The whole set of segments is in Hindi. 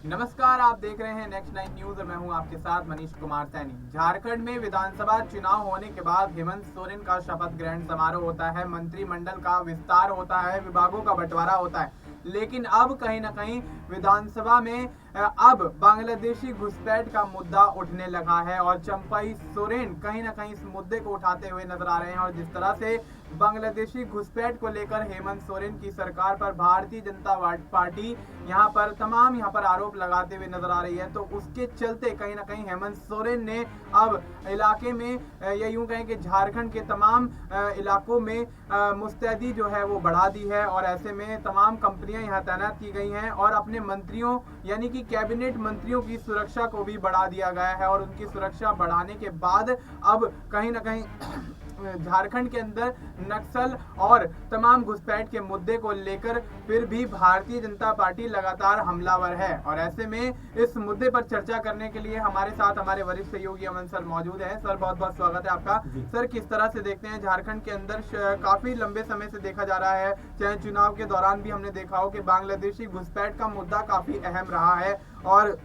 नमस्कार, आप देख रहे हैं नेक्स्ट 9 न्यूज और मैं हूं आपके साथ मनीष कुमार सैनी। झारखंड में विधानसभा चुनाव होने के बाद हेमंत सोरेन का शपथ ग्रहण समारोह होता है, मंत्रिमंडल का विस्तार होता है, विभागों का बंटवारा होता है। लेकिन अब कहीं ना कहीं विधानसभा में अब बांग्लादेशी घुसपैठ का मुद्दा उठने लगा है और चंपाई सोरेन कहीं ना कहीं इस मुद्दे को उठाते हुए नजर आ रहे हैं। और जिस तरह से बांग्लादेशी घुसपैठ को लेकर हेमंत सोरेन की सरकार पर भारतीय जनता पार्टी यहाँ पर आरोप लगाते हुए नजर आ रही है, तो उसके चलते कहीं ना कहीं हेमंत सोरेन ने अब इलाके में या यूं कहें कि झारखंड के तमाम इलाकों में मुस्तैदी जो है वो बढ़ा दी है। और ऐसे में तमाम कंपनियां यहाँ तैनात की गई हैं और अपने मंत्रियों यानी कि कैबिनेट मंत्रियों की सुरक्षा को भी बढ़ा दिया गया है। और उनकी सुरक्षा बढ़ाने के बाद अब कहीं ना कहीं झारखंड के अंदर नक्सल और तमाम घुसपैठ के मुद्दे को लेकर फिर भी भारतीय जनता पार्टी लगातार हमलावर है। और ऐसे में इस मुद्दे पर चर्चा करने के लिए हमारे साथ हमारे वरिष्ठ सहयोगी अमन सर मौजूद हैं। सर, बहुत बहुत स्वागत है आपका। सर, किस तरह से देखते हैं झारखंड के अंदर काफी लंबे समय से देखा जा रहा है, चाहे चुनाव के दौरान भी हमने देखा हो कि बांग्लादेशी घुसपैठ का मुद्दा काफी अहम रहा है और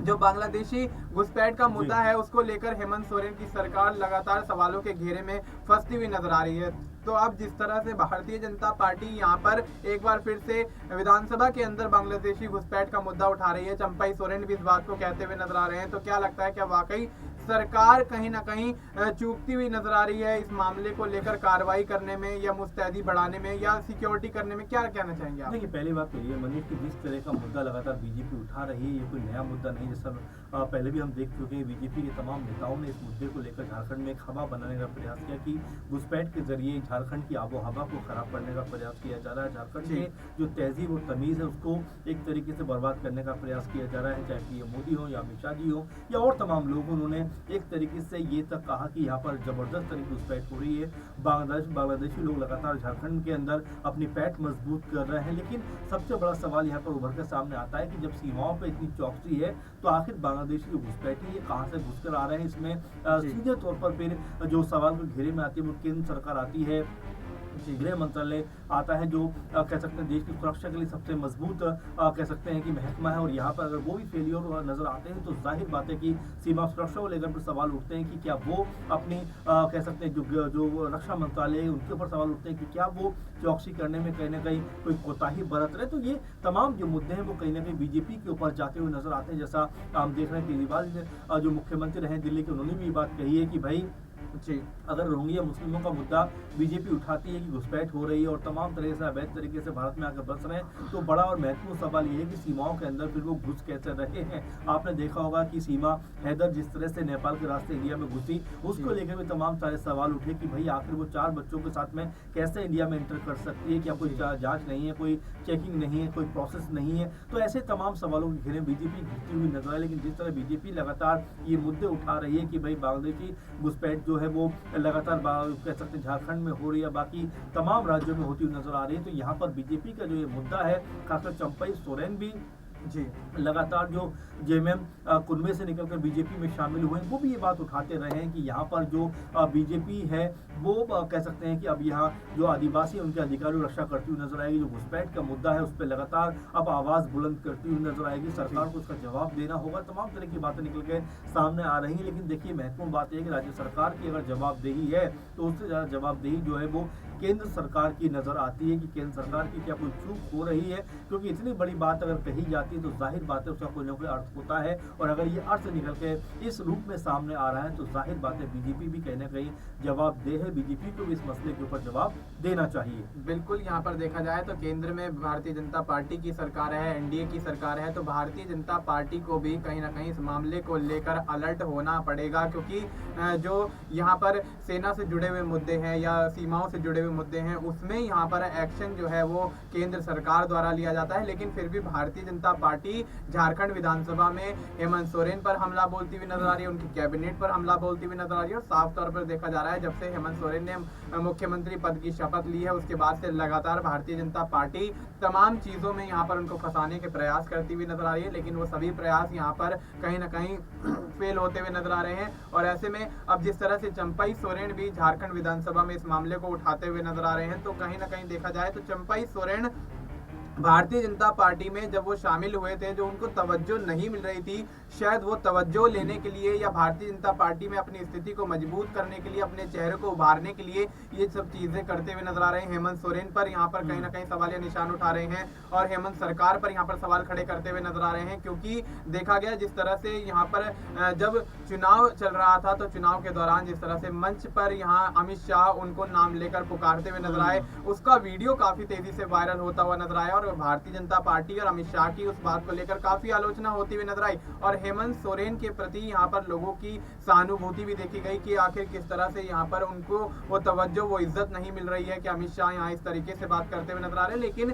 जो बांग्लादेशी घुसपैठ का मुद्दा है उसको लेकर हेमंत सोरेन की सरकार लगातार सवालों के घेरे में फंसती हुई नजर आ रही है। तो अब जिस तरह से भारतीय जनता पार्टी यहाँ पर एक बार फिर से विधानसभा के अंदर बांग्लादेशी घुसपैठ का मुद्दा उठा रही है, चंपाई सोरेन भी इस बात को कहते हुए नजर आ रहे हैं, तो क्या लगता है क्या वाकई सरकार कहीं ना कहीं चूकती हुई नजर आ रही है इस मामले को लेकर कार्रवाई करने में या मुस्तैदी बढ़ाने में या सिक्योरिटी करने में? क्या कहना चाहेंगे आप? देखिए, पहली बात तो ये मनीष कि जिस तरह का मुद्दा लगातार बीजेपी उठा रही है, ये कोई नया मुद्दा नहीं। जैसा पहले भी हम देख चुके हैं, बीजेपी के तमाम नेताओं ने इस मुद्दे को लेकर झारखंड में एक हवा बनाने का प्रयास किया कि घुसपैठ के जरिए झारखंड की आबो हवा को खराब करने का प्रयास किया जा रहा है। झारखंड के जो तहजीब और तमीज़ है उसको एक तरीके से बर्बाद करने का प्रयास किया जा रहा है, चाहे पीएम मोदी हो या अमित शाह जी हो या और तमाम लोग। उन्होंने एक तरीके से ये तक कहा कि यहाँ पर जबरदस्त तरीके घुसपैठ हो रही है। बांग्लादेशी लोग लगातार झारखंड के अंदर अपनी पैठ मजबूत कर रहे हैं। लेकिन सबसे बड़ा सवाल यहाँ पर उभर कर सामने आता है कि जब सीमाओं पर इतनी चौकसी है तो आखिर बांग्लादेशी जो घुसपैठी ये कहाँ से घुस कर आ रहे हैं? इसमें सीधे तौर पर फिर जो सवाल को घेरे में आती है वो केंद्र सरकार आती है, गृह मंत्रालय आता है, जो कह सकते हैं देश की सुरक्षा के लिए सबसे मजबूत कह सकते हैं कि महकमा है। और यहाँ पर अगर वो भी फेलियर नजर आते हैं तो जाहिर बात है कि सीमा सुरक्षा को लेकर फिर सवाल उठते हैं कि क्या वो अपनी कह सकते हैं जो रक्षा मंत्रालय है उनके ऊपर सवाल उठते हैं कि क्या वो चौकसी करने में कहीं ना कहीं कोई कोताही बरत रहे। तो ये तमाम जो मुद्दे हैं वो कहीं ना कहीं बीजेपी के ऊपर जाते हुए नजर आते हैं। जैसा हम देख रहे हैं केजरीवाल जो मुख्यमंत्री रहे दिल्ली के, उन्होंने भी ये बात कही है कि भाई जी, अगर रोहिंग्या मुस्लिमों का मुद्दा बीजेपी उठाती है कि घुसपैठ हो रही है और तमाम तरह से अवैध तरीके से भारत में आकर बस रहे हैं, तो बड़ा और महत्वपूर्ण सवाल ये है कि सीमाओं के अंदर फिर वो घुस कैसे रहे हैं। आपने देखा होगा कि सीमा हैदर जिस तरह से नेपाल के रास्ते इंडिया में घुसी, उसको लेकर भी तमाम सारे सवाल उठे कि भाई आखिर वो 4 बच्चों के साथ में कैसे इंडिया में एंटर कर सकती है, क्या कोई जाँच नहीं है, कोई चेकिंग नहीं है, कोई प्रोसेस नहीं है। तो ऐसे तमाम सवालों के घेरे बीजेपी घुसती हुई नजर आए। लेकिन जिस तरह बीजेपी लगातार ये मुद्दे उठा रही है कि भाई बांग्लादेशी घुसपैठ जो है वो लगातार कह सकते हैं झारखंड में हो रही है, बाकी तमाम राज्यों में होती हुई नजर आ रही है। तो यहाँ पर बीजेपी का जो ये मुद्दा है, खासकर चंपाई सोरेन भी जी, लगातार जो जेएमएम कुनबे से निकलकर बीजेपी में शामिल हुए वो भी ये बात उठाते रहे हैं कि यहाँ पर जो बीजेपी है वो कह सकते हैं कि अब यहाँ जो आदिवासी उनके अधिकारों रक्षा करती हुई नजर आएगी। जो घुसपैठ का मुद्दा है उस पर लगातार अब आवाज बुलंद करती हुई नजर आएगी। सरकार को उसका जवाब देना होगा। तमाम तरह की बातें निकल के सामने आ रही हैं। लेकिन देखिए, महत्वपूर्ण बात यह है कि राज्य सरकार की अगर जवाबदेही है तो उससे ज़्यादा जवाबदेही जो है वो केंद्र सरकार की नजर आती है कि केंद्र सरकार की क्या कोई चूक हो रही है। क्योंकि इतनी बड़ी बात अगर कही जाती है तो जाहिर बात है उसका कोई ना कोई अर्थ होता है। और अगर ये अर्थ निकल के इस रूप में सामने आ रहा है तो जाहिर बात है बीजेपी भी कहीं ना कहीं जवाबदेह है। बीजेपी को भी इस मसले के ऊपर जवाब देना चाहिए। बिल्कुल। यहाँ पर देखा जाए तो केंद्र में भारतीय जनता पार्टी की सरकार है, एनडीए की सरकार है, तो भारतीय जनता पार्टी को भी कहीं ना कहीं इस मामले को लेकर अलर्ट होना पड़ेगा। क्योंकि जो यहाँ पर सेना से जुड़े हुए मुद्दे हैं या सीमाओं से जुड़े हुए मुद्दे हैं उसमें यहाँ पर एक्शन जो है वो केंद्र सरकार द्वारा लिया जाता है। लेकिन फिर भी भारतीय जनता पार्टी झारखंड विधानसभा में हेमंत सोरेन पर हमला बोलती हुई नजर आ रही है, उनकी कैबिनेट पर हमला बोलती हुई नजर आ रही है। और साफ तौर पर देखा जा रहा है जब से हेमंत सोरेन ने मुख्यमंत्री पद की शपथ ली है उसके बाद से लगातार भारतीय जनता पार्टी तमाम चीजों में यहाँ पर उनको फंसाने के प्रयास करती हुई नजर आ रही है। लेकिन वो सभी प्रयास यहाँ पर कहीं ना कहीं फेल होते हुए नजर आ रहे हैं। और ऐसे में अब जिस तरह से चंपाई सोरेन भी झारखंड विधानसभा में इस मामले को उठाते हुए नजर आ रहे हैं, तो कहीं ना कहीं देखा जाए तो चंपाई सोरेन भारतीय जनता पार्टी में जब वो शामिल हुए थे, जो उनको तवज्जो नहीं मिल रही थी, शायद वो तवज्जो लेने के लिए या भारतीय जनता पार्टी में अपनी स्थिति को मजबूत करने के लिए, अपने चेहरे को उभारने के लिए ये सब चीजें करते हुए नजर आ रहे हैं। हेमंत सोरेन पर यहाँ पर कहीं ना कहीं सवालिया निशान उठा रहे हैं और हेमंत सरकार पर यहाँ पर सवाल खड़े करते हुए नजर आ रहे हैं, क्योंकि देखा गया जिस तरह से यहाँ पर जब चुनाव चल रहा था, तो चुनाव के दौरान जिस तरह से मंच पर यहाँ अमित शाह उनको नाम लेकर पुकारते हुए नजर आए, उसका वीडियो काफी तेजी से वायरल होता हुआ नजर आया और भारतीय जनता पार्टी और अमित शाह की उस बात को लेकर काफी आलोचना होती हुई नजर आई और हेमंत सोरेन के प्रति यहाँ पर लोगों की सहानुभूति भी देखी गई कि आखिर किस तरह से यहाँ पर उनको वो तवज्जो, वो इज्जत नहीं मिल रही है कि अमित शाह यहाँ इस तरीके से बात करते हुए नजर आ रहे हैं। लेकिन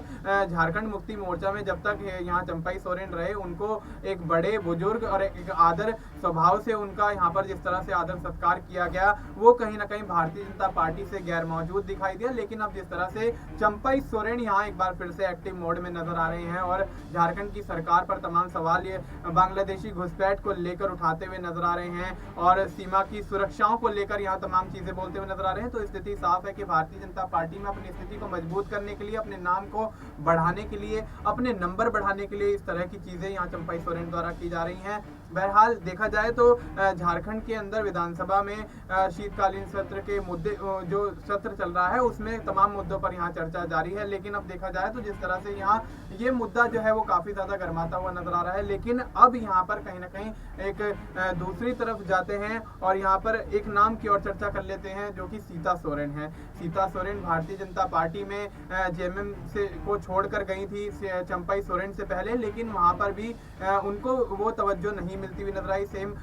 झारखंड मुक्ति मोर्चा में जब तक यहाँ चंपाई सोरेन रहे, उनको एक बड़े बुजुर्ग और एक आदर स्वभाव से उनका यहाँ पर जिस तरह से आदर सत्कार किया गया, वो कहीं ना कहीं भारतीय जनता पार्टी से गैर मौजूद दिखाई दिया। लेकिन अब जिस तरह से चंपाई सोरेन यहाँ एक बार फिर से एक्टिव मोड में नजर आ रहे हैं और झारखंड की सरकार पर तमाम सवाल ये बांग्लादेशी घुसपैठ को लेकर उठाते हुए नजर आ रहे हैं और सीमा की सुरक्षाओं को लेकर यहाँ तमाम चीजें बोलते हुए नजर आ रहे हैं, तो स्थिति साफ है कि भारतीय जनता पार्टी में अपनी स्थिति को मजबूत करने के लिए, अपने नाम को बढ़ाने के लिए, अपने नंबर बढ़ाने के लिए इस तरह की चीजें यहाँ चंपाई सोरेन द्वारा की जा रही हैं। बहरहाल देखा जाए तो झारखंड के अंदर विधानसभा में शीतकालीन सत्र के मुद्दे, जो सत्र चल रहा है उसमें तमाम मुद्दों पर यहाँ चर्चा जारी है। लेकिन अब देखा जाए तो जिस तरह से यहाँ ये मुद्दा जो है वो काफी ज्यादा गर्माता हुआ नजर आ रहा है, लेकिन अब यहाँ पर कहीं ना कहीं एक दूसरी तरफ जाते हैं और यहाँ पर एक नाम की ओर चर्चा कर लेते हैं, जो कि सीता सोरेन है। सीता सोरेन भारतीय जनता पार्टी में जेएमएम से को छोड़कर गई थी चंपाई सोरेन से पहले, लेकिन वहां पर भी उनको वो तवज्जो नहीं मिलती हुई नजर आई। सेम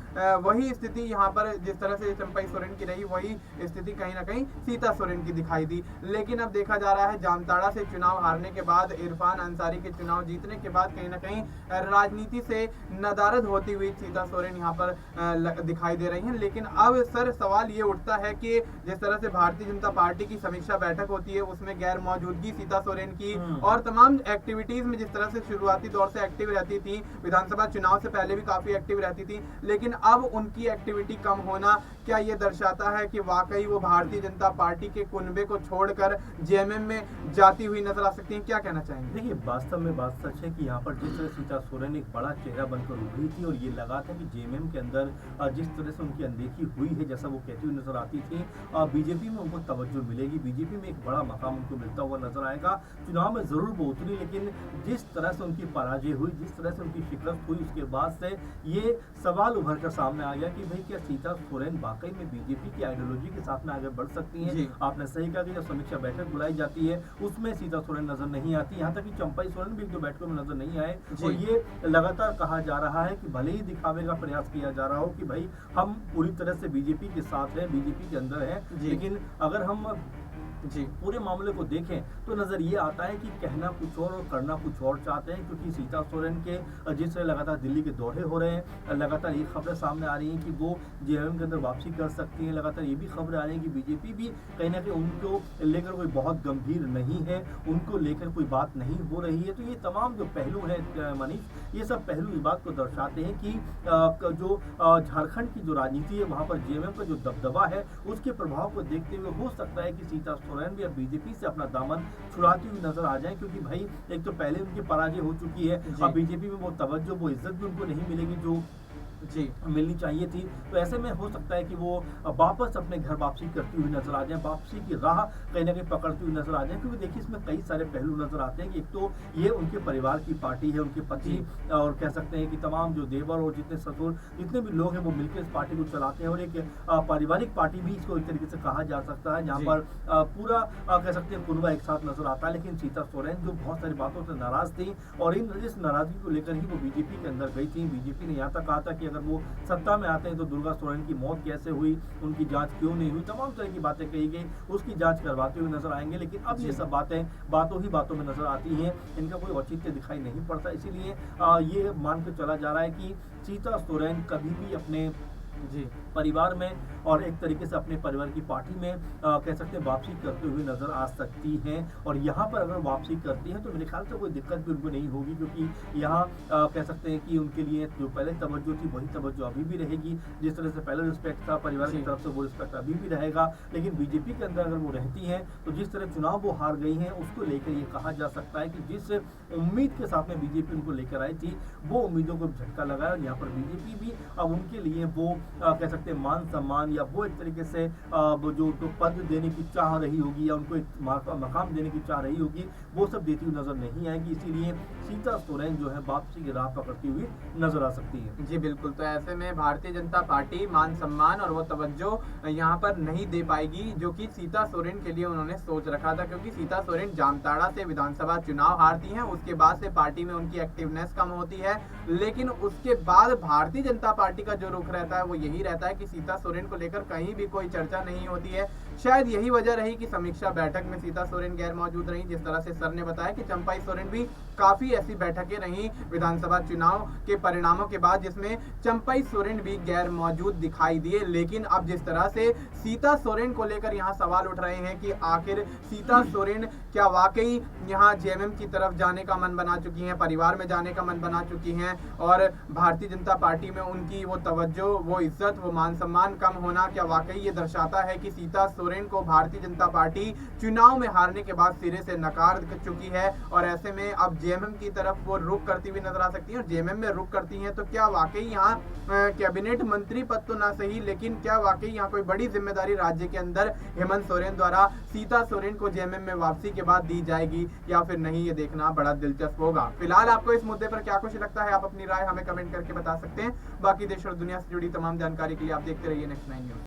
वही स्थिति यहाँ पर जिस तरह से चंपाई सोरेन की रही, वही स्थिति कहीं ना कहीं सीता सोरेन की दिखाई दी। लेकिन अब देखा जा रहा है जामताड़ा से चुनाव हारने के बाद, इरफान अंसारी के चुनाव जीतने के बाद कहीं ना कहीं राजनीति से नदारद होती हुई सीता सोरेन यहाँ पर दिखाई दे रही हैं। लेकिन अब सर सवाल ये उठता है कि जिस तरह से भारतीय जनता पार्टी की समीक्षा बैठक होती है, उसमें गैर मौजूदगी सीता सोरेन की और तमाम एक्टिविटीज में जिस तरह से शुरुआती दौर से एक्टिव रहती थी, विधानसभा चुनाव से पहले भी काफी एक्टिव रहती थी, लेकिन अब उनकी एक्टिविटी कम होना क्या ये दर्शाता है कि वाकई वो भारतीय जनता पार्टी के कुनबे को छोड़कर जेएमएम में जाती हुई नजर आ सकती हैं? क्या कहना चाहेंगे? देखिए, वास्तव में बात सच है कि यहाँ पर जिस तरह सीता सोरेन एक बड़ा चेहरा बनकर उभरी थी और ये लगा था कि जेएमएम के अंदर जिस तरह से उनकी अनदेखी हुई है, जैसा वो कहती हुई नजर आती थी, बीजेपी में उनको तवज्जो मिलेगी, बीजेपी में एक बड़ा मकाम उनको मिलता हुआ नजर आएगा। चुनाव में जरूर वो उतरी, लेकिन जिस तरह से उनकी पराजय हुई, जिस तरह से उनकी शिकस्त हुई, उसके बाद से ये सवाल उभर कर सामने आ गया कि भाई क्या सीता सोरेन वाकई में बीजेपी की आइडियोलॉजी के साथ में आगे बढ़ सकती हैं? आपने सही कहा कि जब समीक्षा बैठक बुलाई जाती है उसमें सीता सोरेन नजर नहीं आती, यहाँ तक कि चंपाई सोरेन भी एक दो बैठकों में नजर नहीं आए और ये लगातार कहा जा रहा है कि भले ही दिखावे का प्रयास किया जा रहा हो कि भाई हम पूरी तरह से बीजेपी के साथ हैं, बीजेपी के अंदर हैं, लेकिन अगर हम पूरे मामले को देखें तो नजर ये आता है कि कहना कुछ और करना कुछ और चाहते हैं, क्योंकि सीता सोरेन के जिस तरह लगातार दिल्ली के दौरे हो रहे हैं, लगातार ये खबरें सामने आ रही हैं कि वो जेएमएम के अंदर वापसी कर सकती हैं, लगातार ये भी खबरें आ रही हैं कि बीजेपी भी कहीं ना कहीं उनको लेकर कोई बहुत गंभीर नहीं है, उनको लेकर कोई बात नहीं हो रही है। तो ये तमाम जो पहलू है मनीष, ये सब पहलू इस बात को दर्शाते हैं कि जो झारखंड की जो राजनीति है वहाँ पर जेएमएम का जो दबदबा है उसके प्रभाव को देखते हुए हो सकता है कि सीता सोरेन भी अब बीजेपी से अपना दामन छुड़ाती हुई नजर आ जाए, क्योंकि भाई एक तो पहले उनकी पराजय हो चुकी है, अब बीजेपी में वो तवज्जो, वो इज्जत भी उनको नहीं मिलेगी जो मिलनी चाहिए थी। तो ऐसे में हो सकता है कि वो वापस अपने घर वापसी करती हुई नजर आ जाए, वापसी की राह कहीं ना कहीं पकड़ती हुई नजर आ जाए, क्योंकि देखिए इसमें कई सारे पहलू नजर आते हैं कि एक तो ये उनके परिवार की पार्टी है, उनके पति और कह सकते हैं कि तमाम जो देवर और जितने ससुर जितने भी लोग हैं वो मिलकर इस पार्टी को चलाते हैं और एक पारिवारिक पार्टी भी इसको एक तरीके से कहा जा सकता है, जहाँ पर पूरा कह सकते हैं कुनबा एक साथ नजर आता है। लेकिन सीता सोरेन जो बहुत सारी बातों से नाराज थी और इस नाराजगी को लेकर ही वो बीजेपी के अंदर गई थी। बीजेपी ने यहाँ तक कहा था कि अगर वो सत्ता में आते हैं तो दुर्गा सोरेन की मौत कैसे हुई, उनकी जांच क्यों नहीं हुई, तमाम तरह की बातें कही गई, उसकी जांच करवाते हुए नजर आएंगे। लेकिन अब ये सब बातें बातों ही बातों में नजर आती हैं, इनका कोई औचित्य दिखाई नहीं पड़ता। इसीलिए ये मान के चला जा रहा है कि सीता सोरेन कभी भी अपने जी परिवार में और एक तरीके से अपने परिवार की पार्टी में कह सकते हैं वापसी करते हुए नजर आ सकती हैं। और यहाँ पर अगर वापसी करती हैं तो मेरे ख्याल से कोई दिक्कत भी उनको नहीं होगी, क्योंकि यहाँ कह सकते हैं कि उनके लिए जो पहले तवज्जो थी वही तवज्जो अभी भी रहेगी। जिस तरह से पहले रिस्पेक्ट था परिवार की जी तरफ से, वो रिस्पेक्ट अभी भी रहेगा। लेकिन बीजेपी के अंदर अगर वो रहती हैं तो जिस तरह चुनाव वो हार गई हैं उसको लेकर ये कहा जा सकता है कि जिस उम्मीद के साथ में बीजेपी उनको लेकर आई थी वो उम्मीदों को झटका लगा है। और यहाँ पर बीजेपी भी अब उनके लिए वो कह सकते हैं मान सम्मान या वो एक तरीके से वो जो उनको पद देने की चाह रही होगी या उनको एक मकाम देने की चाह रही होगी, वो सब देती हुई नजर नहीं आएगी। इसीलिए सीता सोरेन जो है वापसी की राह पकड़ती हुई नजर आ सकती है। जी बिल्कुल। तो ऐसे में भारतीय जनता पार्टी मान सम्मान और वो तवज्जो यहाँ पर नहीं दे पाएगी जो कि सीता सोरेन के लिए उन्होंने सोच रखा था, क्योंकि सीता सोरेन जामताड़ा से विधानसभा चुनाव हारती हैं। उसके बाद से पार्टी में उनकी एक्टिवनेस कम होती है, लेकिन उसके बाद भारतीय जनता पार्टी का जो रुख रहता है वो यही रहता है कि सीता सोरेन को लेकर कहीं भी कोई चर्चा नहीं होती है। शायद यही वजह रही कि समीक्षा बैठक में सीता सोरेन गैर मौजूद रही। जिस तरह से सर ने बताया कि चंपाई सोरेन भी काफी ऐसी बैठकें रही विधानसभा चुनाव के परिणामों के बाद जिसमें चंपाई सोरेन भी गैर मौजूद दिखाई दिए। लेकिन अब जिस तरह से सीता सोरेन को लेकर यहाँ सवाल उठ रहे हैं कि आखिर सीता सोरेन क्या वाकई यहाँ जेएमएम की तरफ जाने का मन बना चुकी हैं, परिवार में जाने का मन बना चुकी हैं, और भारतीय जनता पार्टी में उनकी वो तवज्जो, वो इज्जत, वो मान सम्मान कम होना क्या वाकई ये दर्शाता है कि सीता सोरेन को भारतीय जनता पार्टी चुनाव में हारने के बाद सिरे से नकार चुकी है। और ऐसे में अब जेएमएम की तरफ वो रुख करती हुई नजर आ सकती है। और जेएमएम में रुख करती हैं तो क्या वाकई यहाँ कैबिनेट मंत्री पद तो ना सही, लेकिन क्या वाकई यहाँ कोई बड़ी जिम्मेदारी राज्य के अंदर हेमंत सोरेन द्वारा सीता सोरेन को जेएमएम में वापसी के बाद दी जाएगी या फिर नहीं, ये देखना बड़ा दिलचस्प होगा। फिलहाल आपको इस मुद्दे पर क्या कुछ लगता है, आप अपनी राय हमें कमेंट करके बता सकते हैं। बाकी देश और दुनिया से जुड़ी तमाम जानकारी के लिए आप देखते रहिए नेक्स्ट 9 न्यूज।